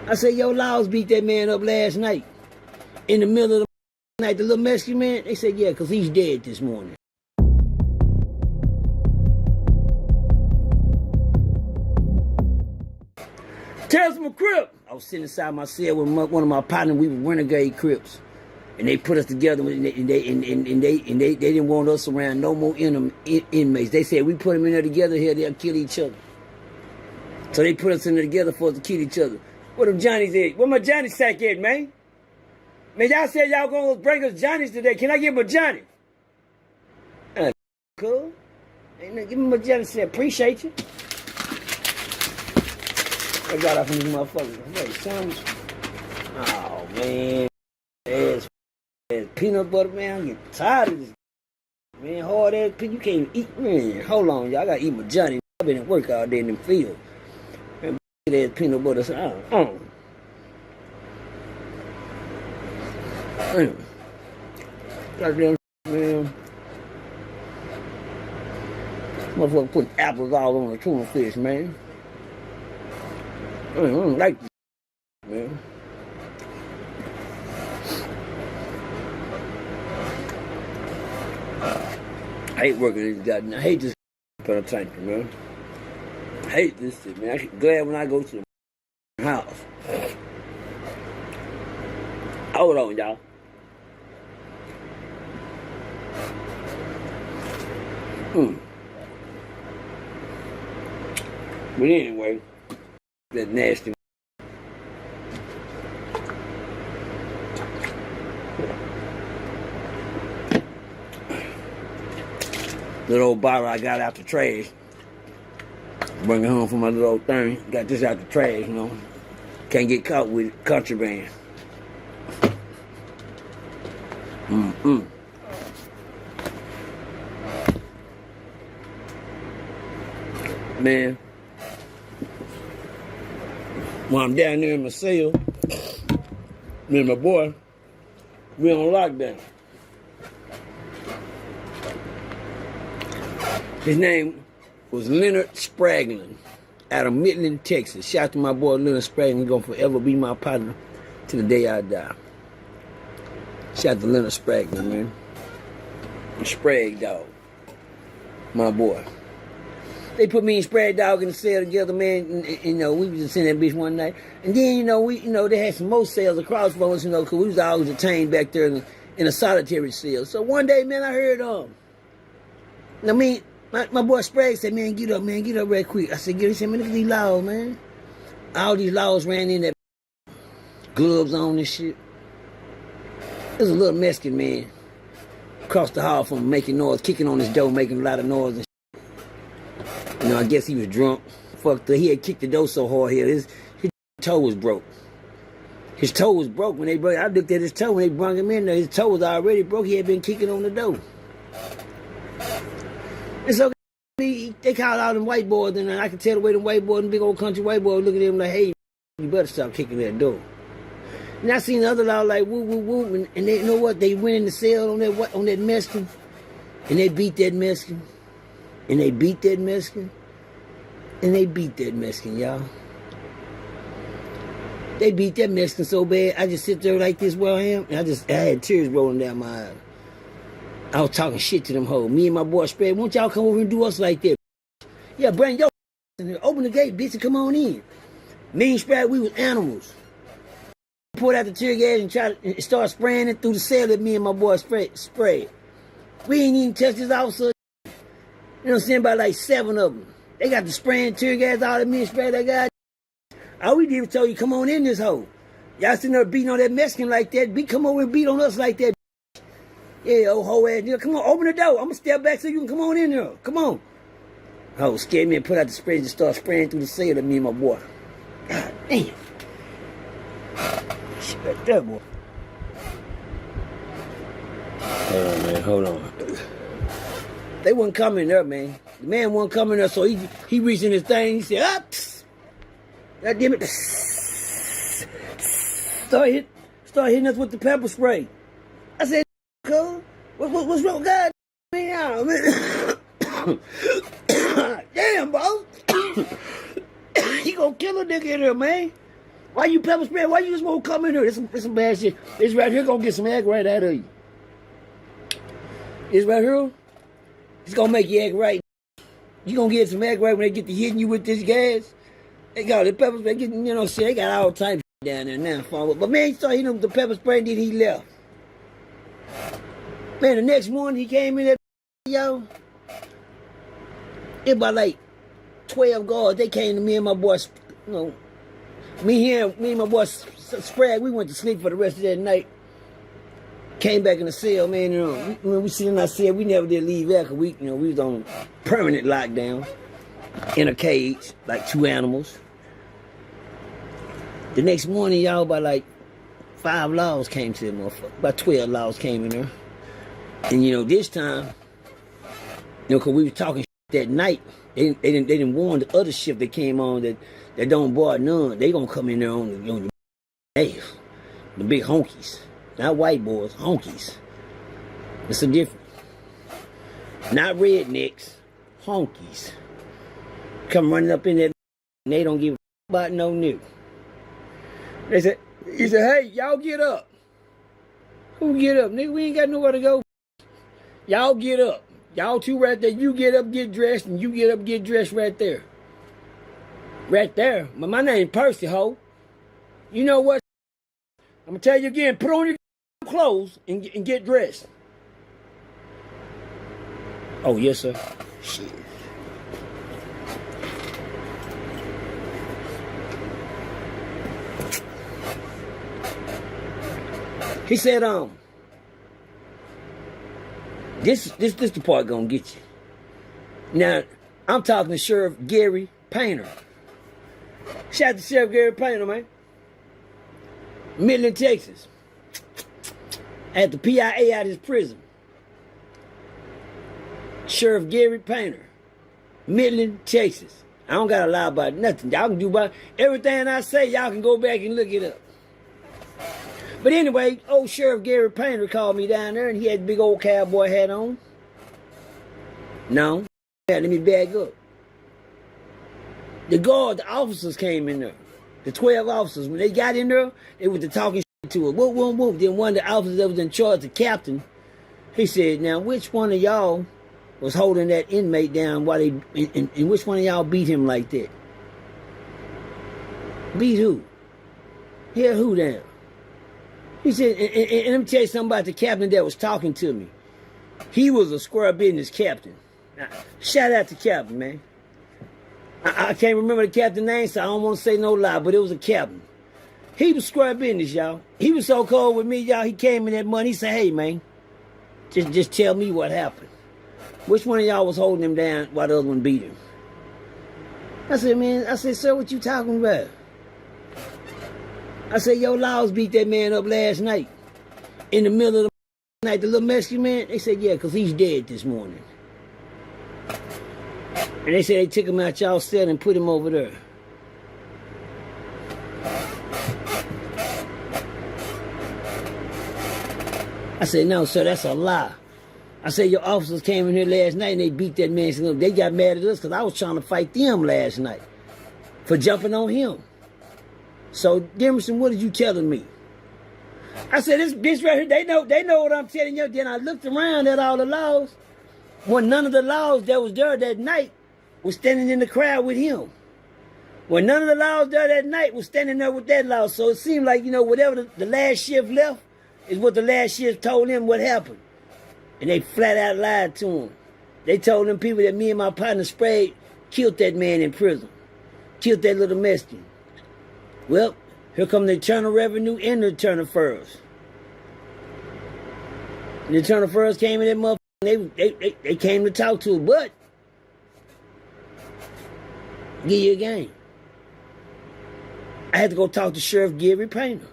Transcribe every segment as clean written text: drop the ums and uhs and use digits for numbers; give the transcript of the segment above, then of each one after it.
I said, yo, Laws beat that man up last night. In the middle of the night, the little Mexican man, they said, yeah, because he's dead this morning. Tales from a Crip. I was sitting inside my cell with one of my partners. We were renegade Crips. And they put us together, and they didn't want us around no more inmates. They said, we put them in there together here, they'll kill each other. So they put us in there together for us to kill each other. Where them Johnnies at? Where my Johnny sack at, man? Man, y'all said y'all gonna bring us Johnnies today. Can I get my Johnny? Cool. Ain't give me my Johnny sack. Appreciate you. I got off on these motherfuckers. Wait, son. Oh, man. Ass peanut butter, man. I'm getting tired of this. Man, hard ass you can't eat. Man, hold on, y'all. I gotta eat my Johnny. I've been at work all day in them fields. Man, ass peanut butter. Goddamn, man. Motherfucker putting apples all on the tuna fish, man. I don't like this, man. I hate working this goddamn. I hate this penitentiary, man. I hate this shit, man. I'm glad when I go to the house. Hold on, y'all. But anyway, that nasty. Little old bottle I got out the trash. Bring it home for my little old thing. Got this out the trash, you know. Can't get caught with contraband. Man, when I'm down there in my cell, me and my boy, we on lockdown. His name was Leonard Spraglin out of Midland, Texas. Shout out to my boy Leonard Spraglin. He's gonna forever be my partner to the day I die. Shout out to Leonard Spraglin, man. Sprag Dog. My boy. They put me and Sprag Dog in the cell together, man, and you know, we was just in that bitch one night. And then, they had some more cells across from us, because we was always detained back there in a solitary cell. So one day, man, I heard, my boy Sprague said, man, get up real quick. I said, he said, man, look at these laws, man. All these laws ran in that gloves on and shit. There's a little Mexican man across the hall from making noise, kicking on his door, making a lot of noise and shit. I guess he was drunk. Fucked up. He had kicked the door so hard here. His toe was broke. His toe was broke when they brought. I looked at his toe when they brought him in there. His toe was already broke. He had been kicking on the door. And so they called out them white boys, and I could tell the way them white boys, them big old country white boys, look at him like, hey, you better stop kicking that door. And I seen the other law like woo woo woo, and they, you know what? They went in the cell on that Mexican, and they beat that Mexican, and they beat that Mexican, and they beat that Mexican, y'all. They beat that Mexican so bad, I just sit there like this where I am, and I had tears rolling down my eyes. I was talking shit to them hoes. Me and my boy Spread, won't y'all come over and do us like that? Yeah, bring your in here. Open the gate, bitch, and come on in. Me and Spread, we was animals. Pulled out the tear gas and tried to start spraying it through the cell at me and my boy Spread. We ain't even touched this officer. You know what I'm saying? About like 7 of them. They got the spraying tear gas all at me and Spread. They got. All we did was tell you, come on in this hole. Y'all sitting there beating on that Mexican like that. Come over and beat on us like that. Yeah, old hoe ass nigga. Come on, open the door. I'm gonna step back so you can come on in there. Come on. Oh, scared me and put out the spray and start spraying through the cell at me and my boy. God damn. Shit like that, boy. Hold on, man. Hold on. They wasn't coming there, man. The man wasn't coming there, so he reached in his thing. He said, up. God damn it. Start hitting us with the pepper spray. I said, what's wrong, God? Man, damn, bro. He gonna kill a nigga in here, man. Why you pepper spray? Why you just won't come in here? It's some bad shit. This right here gonna get some egg right out of you. This right here, it's gonna make you act right. You gonna get some egg right when they get to hitting you with this gas. They got the pepper spray, you know, shit. They got all types of down there now. But man, he started hitting him with the pepper spray, and then he left. Man, the next morning he came in there, yo. It about like 12 guards. They came to me and my boy, you know, me and my boy Sprague. We went to sleep for the rest of that night. Came back in the cell, man. You know, when we sit in our cell, we never did leave there because we was on permanent lockdown in a cage, like 2 animals. The next morning, y'all, about like 5 laws came to the motherfucker. About 12 laws came in there. And, you know, this time, you know, because we were talking that night, they didn't warn the other shift that came on that don't bar none. They gonna come in there on the hey, the big honkies. Not white boys, honkies. It's a difference. Not rednecks, honkies. Come running up in there and they don't give a about no nigga. He said, hey, y'all get up. Who get up? Nigga, we ain't got nowhere to go. Y'all get up. Y'all two right there. You get up, get dressed, and you get up, get dressed right there. Right there. My name Percy, ho. You know what? I'm going to tell you again. Put on your clothes and get dressed. Oh, yes, sir. Shit. He said, this the part gonna get you. Now, I'm talking to Sheriff Gary Painter. Shout out to Sheriff Gary Painter, man. Midland, Texas. At the PIA out of his prison. Sheriff Gary Painter. Midland, Texas. I don't gotta lie about nothing. Y'all can do about everything I say, y'all can go back and look it up. But anyway, old Sheriff Gary Painter called me down there and he had a big old cowboy hat on. No. Yeah, let me back up. The officers came in there. The 12 officers, when they got in there, they were talking shit to us. Whoop, whoop, whoop. Then one of the officers that was in charge, the captain, he said, now which one of y'all was holding that inmate down while and which one of y'all beat him like that? Beat who? Yeah, who down? He said, and let me tell you something about the captain that was talking to me. He was a square business captain. Now, shout out to captain, man. I can't remember the captain's name, so I don't want to say no lie, but it was a captain. He was square business, y'all. He was so cold with me, y'all. He came in that money. He said, hey, man, just tell me what happened. Which one of y'all was holding him down while the other one beat him? I said, sir, what you talking about? I said, yo, Laws beat that man up last night. In the middle of the night, the little Mexican man. They said, yeah, because he's dead this morning. And they said they took him out y'all cell and put him over there. I said, no, sir, that's a lie. I said, your officers came in here last night and they beat that man. They got mad at us because I was trying to fight them last night for jumping on him. So, Demerson, what are you telling me? I said, this bitch right here, they know what I'm telling you. Then I looked around at all the laws. When none of the laws that was there that night was standing in the crowd with him. When none of the laws there that night was standing there with that law. So it seemed like, you know, whatever the last shift left is what the last shift told him what happened. And they flat out lied to him. They told them people that me and my partner sprayed killed that man in prison. Killed that little Mexican. Well, here come the Internal Revenue and the Internal Furs. The Internal Furs came in that motherfucker. They came to talk to him, but give you a game. I had to go talk to Sheriff Gary Painter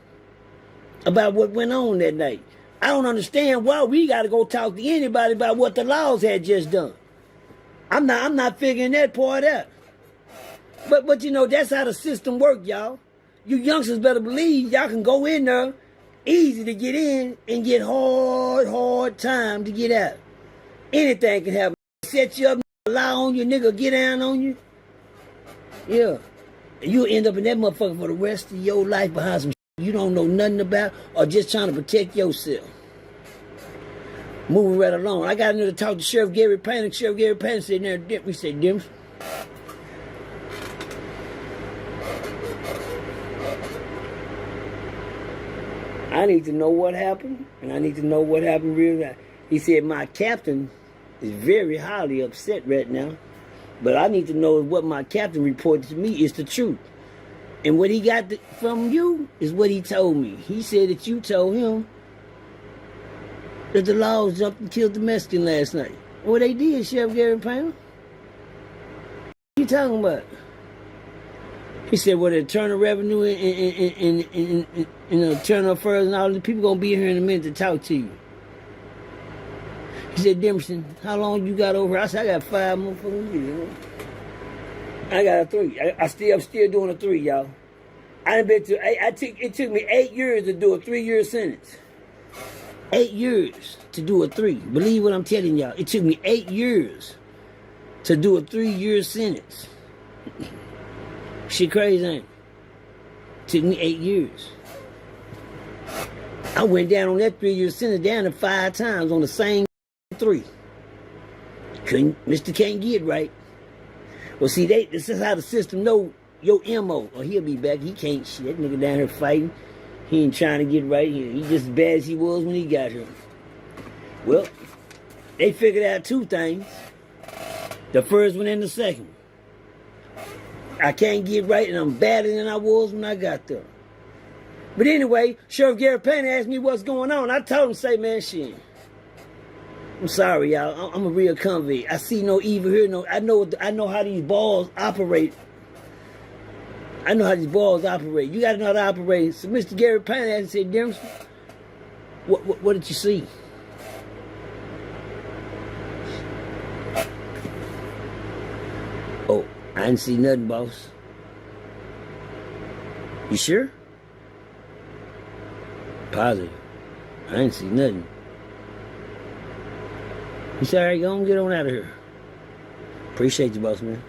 about what went on that night. I don't understand why we got to go talk to anybody about what the laws had just done. I'm not figuring that part out. But you know, that's how the system works, y'all. You youngsters better believe y'all can go in there easy to get in and get hard time to get out. Anything can happen. Set you up, lie on you, nigga, get down on you. Yeah. you'll end up in that motherfucker for the rest of your life behind some shit you don't know nothing about or just trying to protect yourself. Moving right along. I got in there to talk to Sheriff Gary Payne. Sheriff Gary Payne said, we said, Dims. I need to know what happened, and I need to know what happened real time. He said, my captain is very highly upset right now, but I need to know if what my captain reported to me is the truth. And what he got from you is what he told me. He said that you told him that the Laws jumped and killed the Mexican last night. Well, they did, Sheriff Gary Payne. What you talking about? He said, well, the Internal Revenue and Internal Affairs and all the people gonna be here in a minute to talk to you. He said, Dimerson, how long you got over? I said, I got 5 more fucking years. I got a 3. I'm still doing a 3, y'all. It took me 8 years to do a 3-year sentence. 8 years to do a 3. Believe what I'm telling y'all. It took me 8 years to do a 3-year sentence. Shit crazy, ain't it? Took me 8 years. I went down on that 3-year sentence down to 5 times on the same 3. Mr. Can't get right. Well, see, this is how the system know your MO. Oh, he'll be back. He can't shit. That nigga down here fighting. He ain't trying to get right here. He just as bad as he was when he got here. Well, they figured out 2 things. The first one and the second. I can't get right, and I'm badder than I was when I got there. But anyway, Sheriff Gary Payne asked me what's going on. I told him, say, man, shit. I'm sorry, y'all. I'm a real convict. I see no evil here. I know how these balls operate. I know how these balls operate. You got to know how to operate. So Mr. Gary Payne asked and said, Dimerson, what did you see? Oh, I didn't see nothing, boss. You sure? Positive. I didn't see nothing. He said, all right, go on, get on out of here. Appreciate you, boss, man.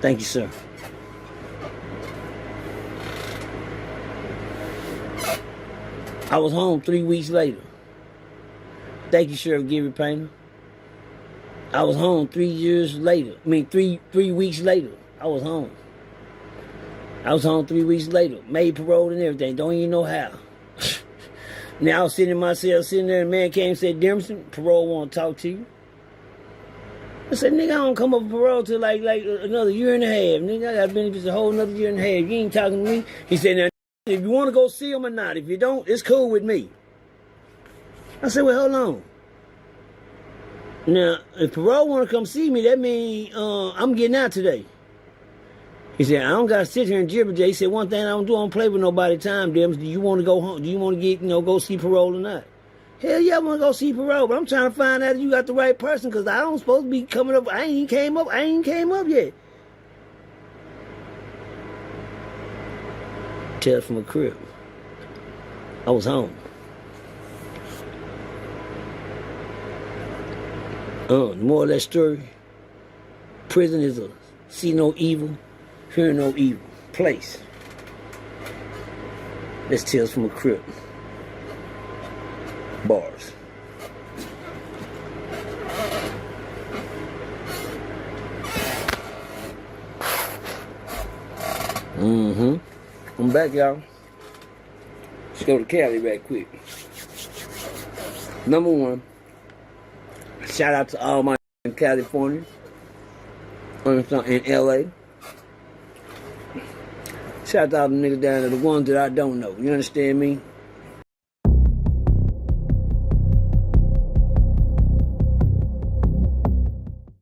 Thank you, sir. I was home 3 weeks later. Thank you, Sheriff Gary Payne. I was home 3 years later. I mean, three weeks later. I was home. I was home 3 weeks later. Made parole and everything. Don't even know how. Now I was sitting in my cell, sitting there, and a man came and said, Dimerson, parole want to talk to you. I said, nigga, I don't come up with parole till like another year and a half. Nigga, I got benefits a whole another year and a half. You ain't talking to me. He said, now, if you want to go see him or not, if you don't, it's cool with me. I said, well, hold on. Now, if parole want to come see me, that means I'm getting out today. He said, I don't got to sit here and gibber. He said, one thing I don't do, I don't play with nobody time, Dims. Do you want to go home? Do you want to get, go see parole or not? Hell yeah, I want to go see parole, but I'm trying to find out if you got the right person, because I don't supposed to be coming up. I ain't came up yet. Tell from a crib. I was home. The moral of that story, prison is a see no evil, hear no evil place. That's Tales from a Crib. Bars. I'm back, y'all. Let's go to Cali right quick. Number 1, shout out to all my in California, in LA. Shout out to the niggas down there, the ones that I don't know. You understand me?